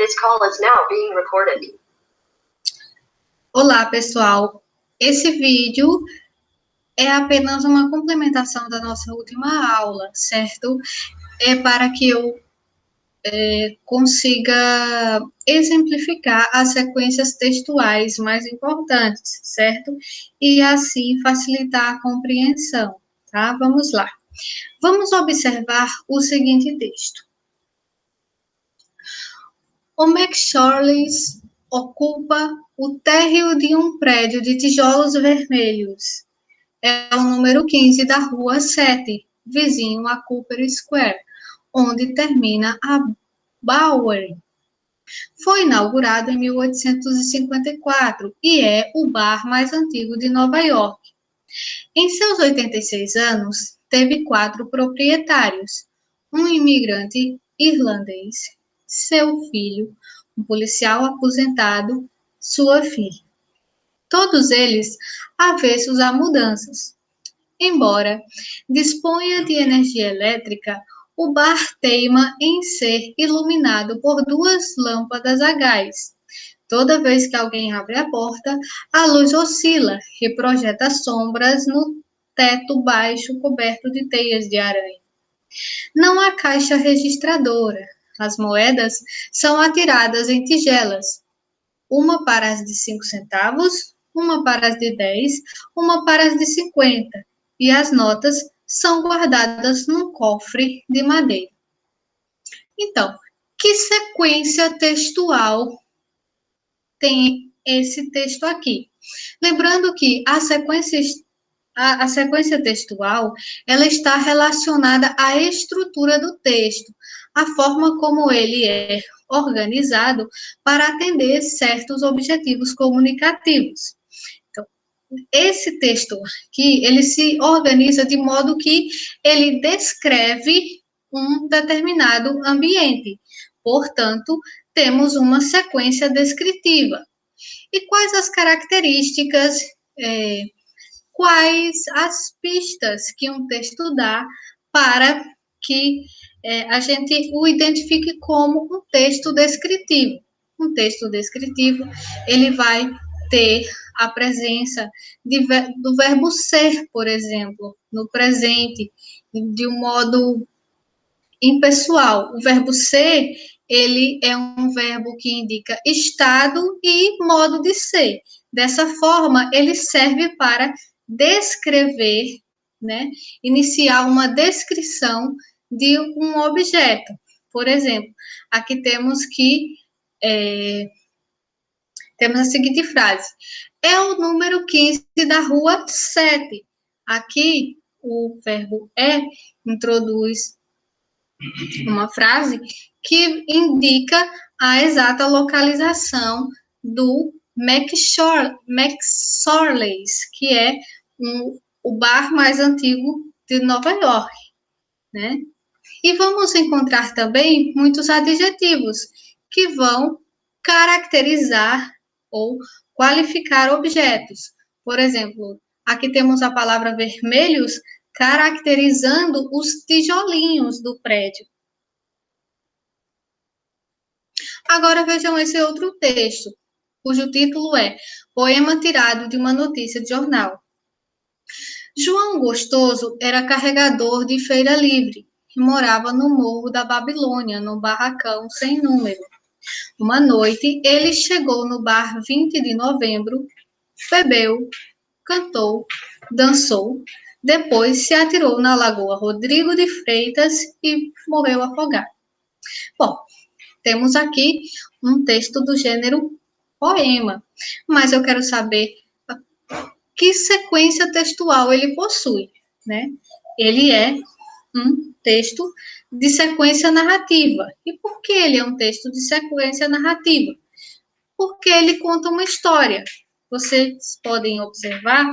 This call is now being recorded. Olá, pessoal. Esse vídeo é apenas uma complementação da nossa última aula, certo? É para que eu consiga exemplificar as sequências textuais mais importantes, certo? E assim facilitar a compreensão, tá? Vamos lá. Vamos observar o seguinte texto. O McSorleys ocupa o térreo de um prédio de tijolos vermelhos. É o número 15 da Rua 7, vizinho a Cooper Square, onde termina a Bowery. Foi inaugurado em 1854 e é o bar mais antigo de Nova York. Em seus 86 anos, teve 4 proprietários: um imigrante irlandês, seu filho, um policial aposentado, sua filha. Todos eles avessos a mudanças. Embora disponha de energia elétrica, o bar teima em ser iluminado por 2 lâmpadas a gás. Toda vez que alguém abre a porta, a luz oscila e projeta sombras no teto baixo coberto de teias de aranha. Não há caixa registradora. As moedas são atiradas em tigelas, uma para as de 5 centavos, uma para as de 10, uma para as de 50, e as notas são guardadas num cofre de madeira. Então, que sequência textual tem esse texto aqui? Lembrando que a sequência textual, ela está relacionada à estrutura do texto, a forma como ele é organizado para atender certos objetivos comunicativos. Então, esse texto aqui, ele se organiza de modo que ele descreve um determinado ambiente. Portanto, temos uma sequência descritiva. E quais as características, quais as pistas que um texto dá para que a gente o identifique como um texto descritivo. Um texto descritivo, ele vai ter a presença do verbo ser, por exemplo, no presente, de um modo impessoal. O verbo ser, ele é um verbo que indica estado e modo de ser. Dessa forma, ele serve para descrever, né, iniciar uma descrição de um objeto. Por exemplo, aqui temos temos a seguinte frase: é o número 15 da Rua 7. Aqui, o verbo introduz uma frase que indica a exata localização do McSorleys, que é o bar mais antigo de Nova York, né? E vamos encontrar também muitos adjetivos que vão caracterizar ou qualificar objetos. Por exemplo, aqui temos a palavra vermelhos, caracterizando os tijolinhos do prédio. Agora vejam esse outro texto, cujo título é Poema tirado de uma notícia de jornal. João Gostoso era carregador de feira livre e morava no Morro da Babilônia, num barracão sem número. Uma noite, ele chegou no bar 20 de novembro, bebeu, cantou, dançou, depois se atirou na Lagoa Rodrigo de Freitas e morreu afogado. Bom, temos aqui um texto do gênero poema, mas eu quero saber que sequência textual ele possui, né? Ele é um texto de sequência narrativa. E por que ele é um texto de sequência narrativa? Porque ele conta uma história. Vocês podem observar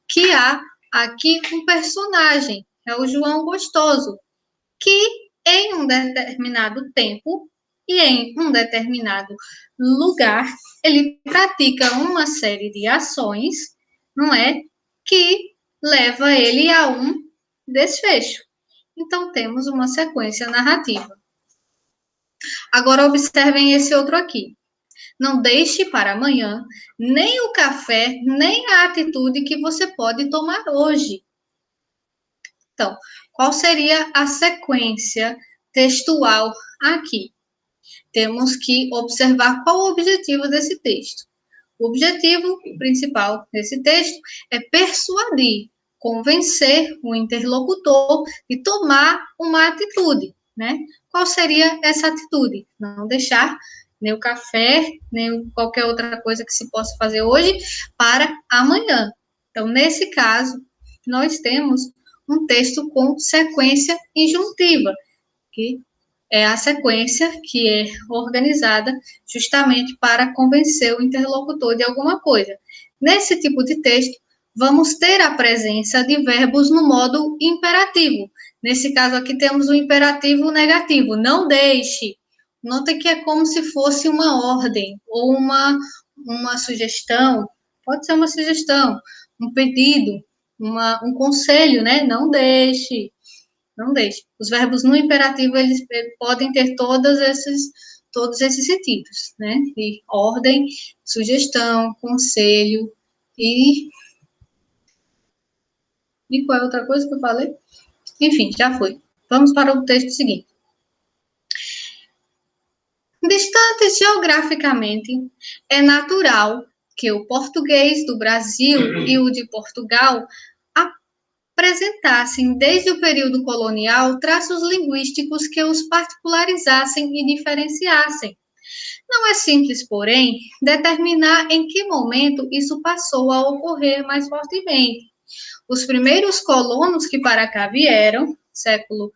que há aqui um personagem, é o João Gostoso, que em um determinado tempo e em um determinado lugar, ele pratica uma série de ações, não é? Que leva ele a um desfecho. Então, temos uma sequência narrativa. Agora, observem esse outro aqui. Não deixe para amanhã nem o café, nem a atitude que você pode tomar hoje. Então, qual seria a sequência textual aqui? Temos que observar qual o objetivo desse texto. O objetivo principal desse texto é persuadir, convencer o interlocutor de tomar uma atitude, né? Qual seria essa atitude? Não deixar nem o café, nem qualquer outra coisa que se possa fazer hoje para amanhã. Então, nesse caso, nós temos um texto com sequência injuntiva, que é a sequência que é organizada justamente para convencer o interlocutor de alguma coisa. Nesse tipo de texto, vamos ter a presença de verbos no modo imperativo. Nesse caso aqui temos o imperativo negativo, não deixe. Nota que é como se fosse uma ordem ou uma sugestão, pode ser uma sugestão, um pedido, um conselho, né? Não deixe. Não deixe. Os verbos no imperativo, eles podem ter todos esses sentidos, né? De ordem, sugestão, conselho e qual é a outra coisa que eu falei? Enfim, já foi. Vamos para o texto seguinte. Distantes geograficamente, é natural que o português do Brasil e o de Portugal apresentassem, desde o período colonial, traços linguísticos que os particularizassem e diferenciassem. Não é simples, porém, determinar em que momento isso passou a ocorrer mais fortemente. Os primeiros colonos que para cá vieram, século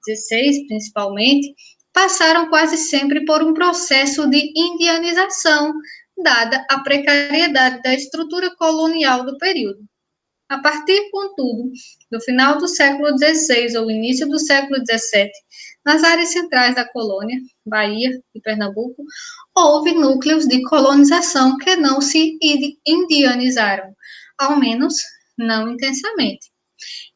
XVI principalmente, passaram quase sempre por um processo de indianização, dada a precariedade da estrutura colonial do período. A partir, contudo, do final do século XVI ou início do século XVII, nas áreas centrais da colônia, Bahia e Pernambuco, houve núcleos de colonização que não se indianizaram, ao menos não intensamente.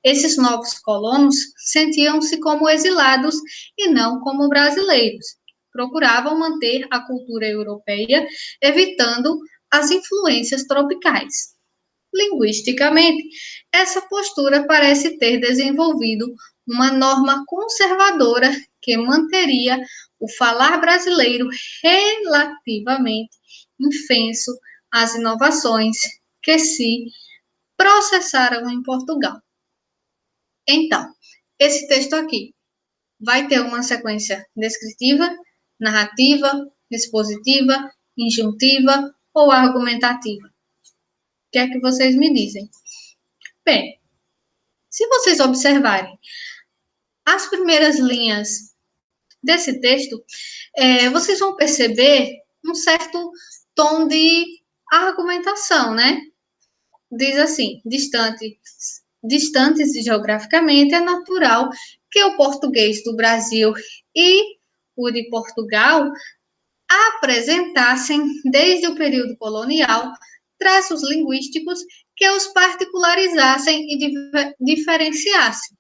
Esses novos colonos sentiam-se como exilados e não como brasileiros. Procuravam manter a cultura europeia, evitando as influências tropicais. Linguisticamente, essa postura parece ter desenvolvido uma norma conservadora que manteria o falar brasileiro relativamente infenso às inovações que se processaram em Portugal. Então, esse texto aqui vai ter uma sequência descritiva, narrativa, expositiva, injuntiva ou argumentativa. O que é que vocês me dizem? Bem, se vocês observarem as primeiras linhas desse texto, vocês vão perceber um certo tom de argumentação, né? Diz assim, distantes geograficamente, é natural que o português do Brasil e o de Portugal apresentassem, desde o período colonial, traços linguísticos que os particularizassem e diferenciassem.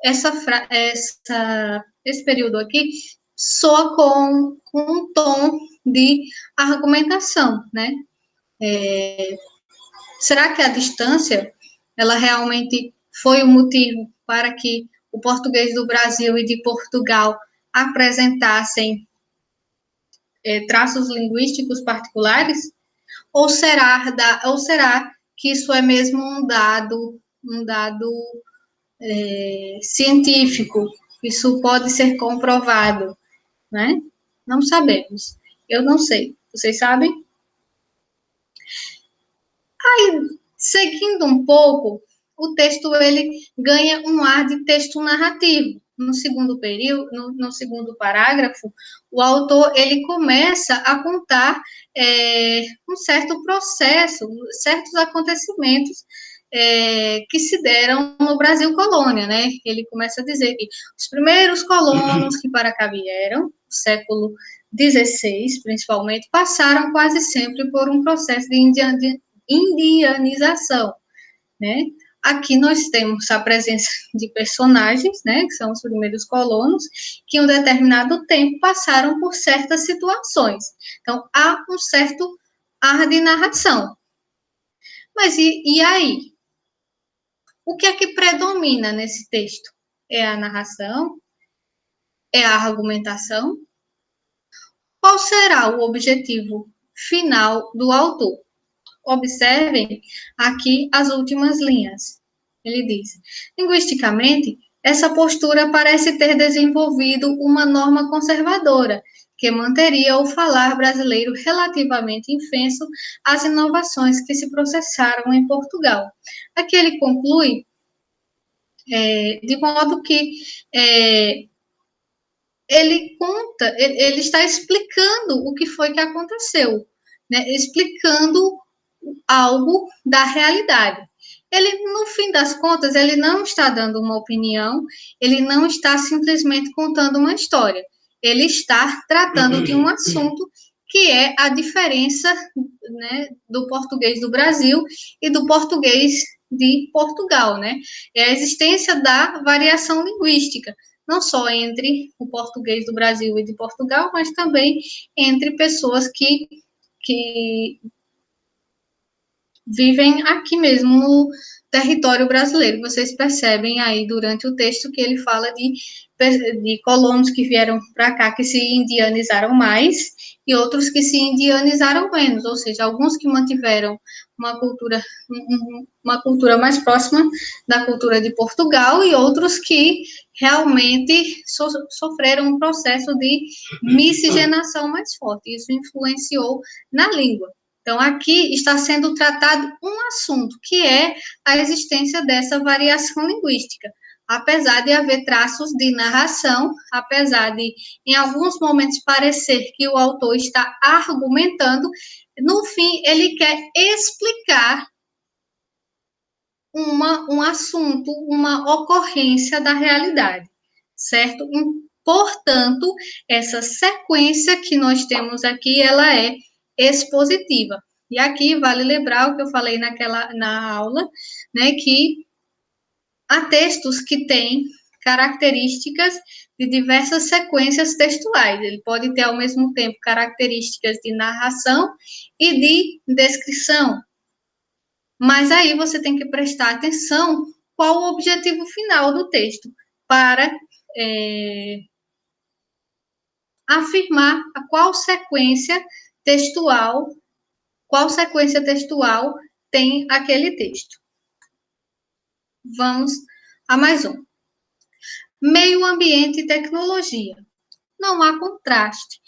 Esse período aqui soa com um tom de argumentação, né? Será que a distância, ela realmente foi o motivo para que o português do Brasil e de Portugal apresentassem traços linguísticos particulares? Ou será que isso é mesmo um dado científico? Isso pode ser comprovado, né? Não sabemos. Eu não sei. Vocês sabem? Aí, seguindo um pouco, o texto ele ganha um ar de texto narrativo. No segundo período, no segundo parágrafo, o autor ele começa a contar um certo processo, certos acontecimentos que se deram no Brasil colônia, né? Ele começa a dizer que os primeiros colonos que para cá vieram, no século XVI, principalmente, passaram quase sempre por um processo de indianização, né? aqui nós temos a presença de personagens, né, que são os primeiros colonos, que em um determinado tempo passaram por certas situações. Então, há um certo ar de narração. Mas e aí? O que é que predomina nesse texto? É a narração? É a argumentação? Qual será o objetivo final do autor? Observem aqui as últimas linhas. Ele diz: linguisticamente, essa postura parece ter desenvolvido uma norma conservadora, que manteria o falar brasileiro relativamente infenso às inovações que se processaram em Portugal. Aqui ele conclui de modo que ele conta, ele está explicando o que foi que aconteceu, né? Explicando algo da realidade. Ele, no fim das contas, ele não está dando uma opinião, ele não está simplesmente contando uma história. Ele está tratando de um assunto que é a diferença, né, do português do Brasil e do português de Portugal, né? É a existência da variação linguística, não só entre o português do Brasil e de Portugal, mas também entre pessoas que vivem aqui mesmo no território brasileiro. Vocês percebem aí durante o texto que ele fala de colonos que vieram para cá que se indianizaram mais e outros que se indianizaram menos, ou seja, alguns que mantiveram uma cultura mais próxima da cultura de Portugal e outros que realmente sofreram um processo de miscigenação mais forte. Isso influenciou na língua. Então, aqui está sendo tratado um assunto, que é a existência dessa variação linguística. Apesar de haver traços de narração, apesar de, em alguns momentos, parecer que o autor está argumentando, no fim, ele quer explicar um assunto, uma ocorrência da realidade, certo? Portanto, essa sequência que nós temos aqui, ela é expositiva. E aqui vale lembrar o que eu falei na aula, né, que há textos que têm características de diversas sequências textuais. Ele pode ter, ao mesmo tempo, características de narração e de descrição. Mas aí você tem que prestar atenção qual o objetivo final do texto, para afirmar qual sequência textual tem aquele texto. Vamos a mais um. Meio ambiente e tecnologia. Não há contraste,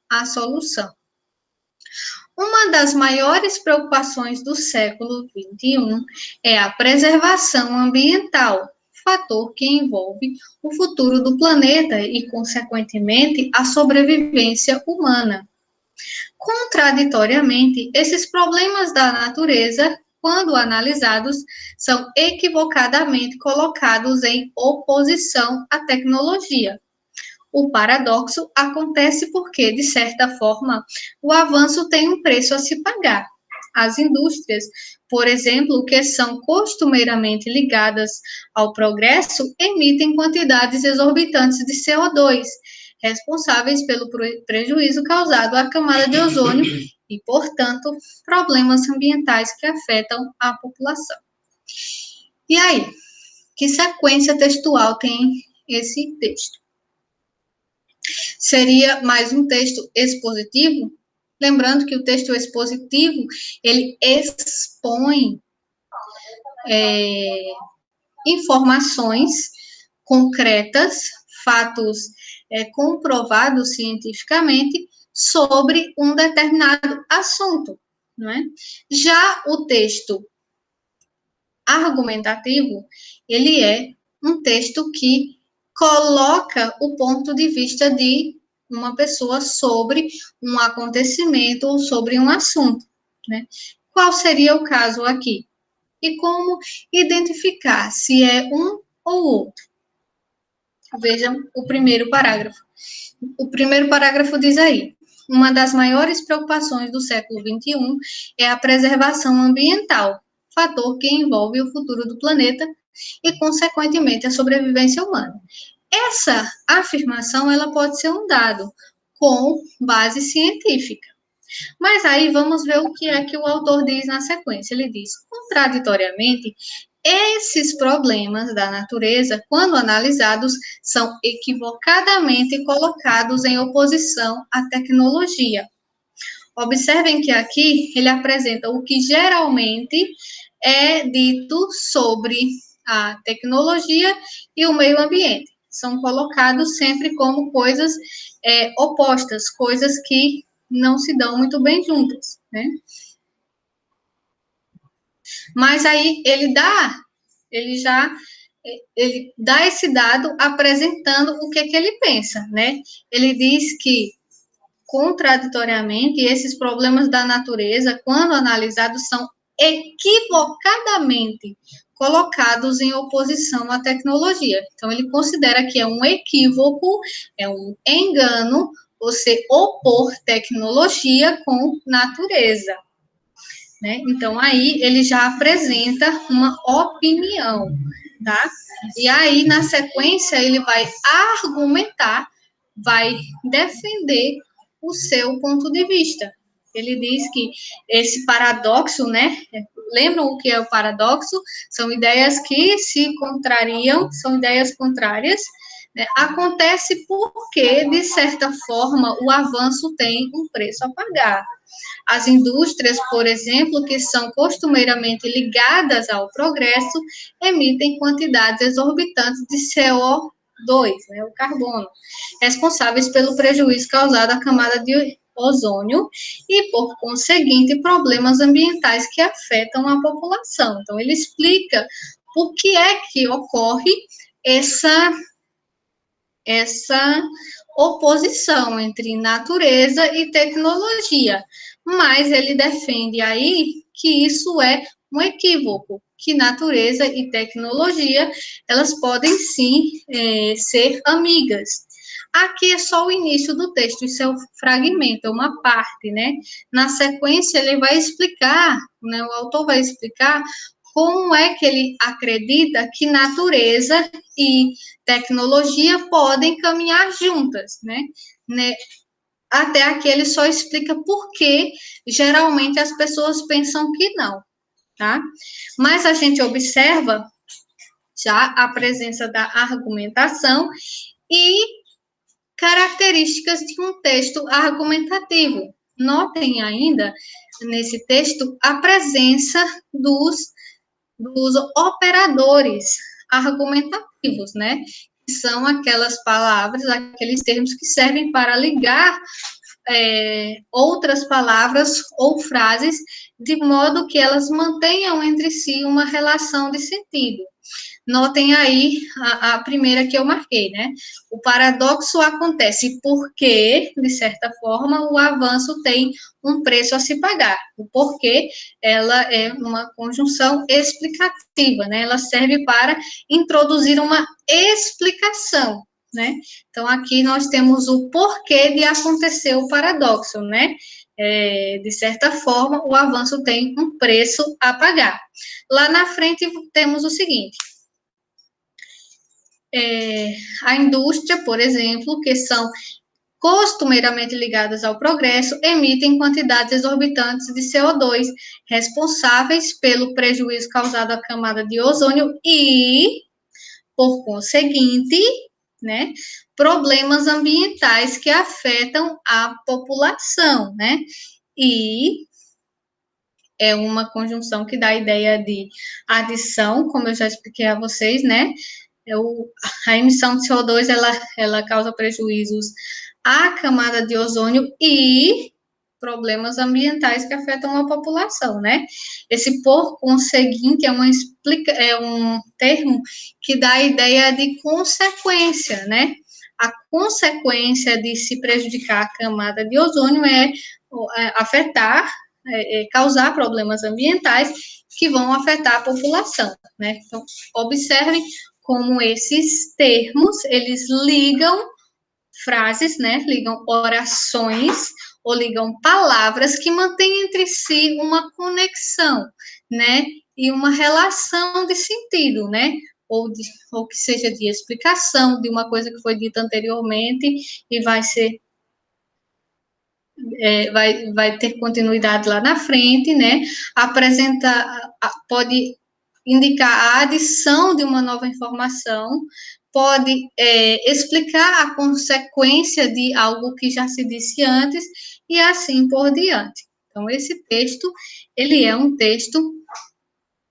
há solução. Uma das maiores preocupações do século XXI é a preservação ambiental, fator que envolve o futuro do planeta e, consequentemente, a sobrevivência humana. Contraditoriamente, esses problemas da natureza, quando analisados, são equivocadamente colocados em oposição à tecnologia. O paradoxo acontece porque, de certa forma, o avanço tem um preço a se pagar. As indústrias, por exemplo, que são costumeiramente ligadas ao progresso, emitem quantidades exorbitantes de CO2, responsáveis pelo prejuízo causado à camada de ozônio e, portanto, problemas ambientais que afetam a população. E aí, que sequência textual tem esse texto? Seria mais um texto expositivo? Lembrando que o texto expositivo, ele expõe informações concretas, fatos comprovados cientificamente sobre um determinado assunto, não é? Já o texto argumentativo, ele é um texto que coloca o ponto de vista de uma pessoa sobre um acontecimento ou sobre um assunto, né? Qual seria o caso aqui? E como identificar se é um ou outro? Vejam o primeiro parágrafo. O primeiro parágrafo diz aí: uma das maiores preocupações do século XXI é a preservação ambiental, fator que envolve o futuro do planeta e, consequentemente, a sobrevivência humana. Essa afirmação, ela pode ser um dado com base científica. Mas aí vamos ver o que é que o autor diz na sequência. Ele diz, contraditoriamente, esses problemas da natureza, quando analisados, são equivocadamente colocados em oposição à tecnologia. Observem que aqui ele apresenta o que geralmente é dito sobre a tecnologia e o meio ambiente. São colocados sempre como coisas opostas, coisas que não se dão muito bem juntas, né? Mas aí ele dá esse dado apresentando o que ele pensa, né? Ele diz que, contraditoriamente, esses problemas da natureza, quando analisados, são equivocadamente colocados em oposição à tecnologia. Então, ele considera que é um equívoco, é um engano, você opor tecnologia com natureza. Né? Então, aí ele já apresenta uma opinião, tá? E aí, na sequência, ele vai argumentar, vai defender o seu ponto de vista. Ele diz que esse paradoxo, né? Lembram o que é o paradoxo? São ideias que se contrariam, são ideias contrárias. Né? Acontece porque, de certa forma, o avanço tem um preço a pagar. As indústrias, por exemplo, que são costumeiramente ligadas ao progresso, emitem quantidades exorbitantes de CO2, né, o carbono, responsáveis pelo prejuízo causado à camada de ozônio e, por conseguinte, problemas ambientais que afetam a população. Então, ele explica por que é que ocorre essa oposição entre natureza e tecnologia, mas ele defende aí que isso é um equívoco, que natureza e tecnologia, elas podem sim ser amigas. Aqui é só o início do texto, isso é um fragmento, é uma parte, né? Na sequência, ele vai explicar, né, o autor vai explicar como é que ele acredita que natureza e tecnologia podem caminhar juntas, né? Até aqui ele só explica por que geralmente as pessoas pensam que não, tá? Mas a gente observa já a presença da argumentação e características de um texto argumentativo. Notem ainda nesse texto a presença dos operadores argumentativos, né? Que são aquelas palavras, aqueles termos que servem para ligar outras palavras ou frases de modo que elas mantenham entre si uma relação de sentido. Notem aí a primeira que eu marquei, né? O paradoxo acontece porque, de certa forma, o avanço tem um preço a se pagar. O porquê, ela é uma conjunção explicativa, né? Ela serve para introduzir uma explicação, né? Então, aqui nós temos o porquê de acontecer o paradoxo, né? De certa forma, o avanço tem um preço a pagar. Lá na frente, temos o seguinte: a indústria, por exemplo, que são costumeiramente ligadas ao progresso, emitem quantidades exorbitantes de CO2, responsáveis pelo prejuízo causado à camada de ozônio e, por conseguinte, né, problemas ambientais que afetam a população, né? E é uma conjunção que dá a ideia de adição, como eu já expliquei a vocês, né? A emissão de CO2, ela causa prejuízos à camada de ozônio e problemas ambientais que afetam a população, né? Esse por conseguinte é um termo que dá a ideia de consequência, né? A consequência de se prejudicar a camada de ozônio é afetar, causar problemas ambientais que vão afetar a população, né? Então, observem como esses termos, eles ligam frases, né? Ligam orações ou ligam palavras que mantêm entre si uma conexão, né? e uma relação de sentido, né? Ou que seja de explicação de uma coisa que foi dita anteriormente e vai ter continuidade lá na frente, né? Pode indicar a adição de uma nova informação, pode explicar a consequência de algo que já se disse antes, e assim por diante. Então, esse texto, ele é um texto,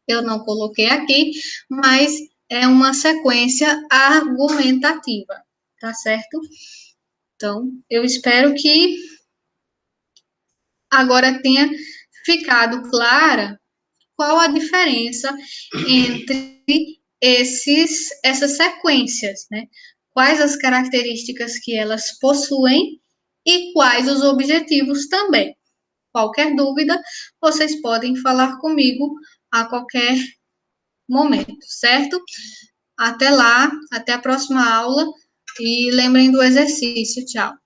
eu não coloquei aqui, mas é uma sequência argumentativa, tá certo? Então, eu espero que agora tenha ficado clara qual a diferença entre essas sequências, né? Quais as características que elas possuem e quais os objetivos também. Qualquer dúvida, vocês podem falar comigo a qualquer momento, certo? Até lá, até a próxima aula e lembrem do exercício. Tchau.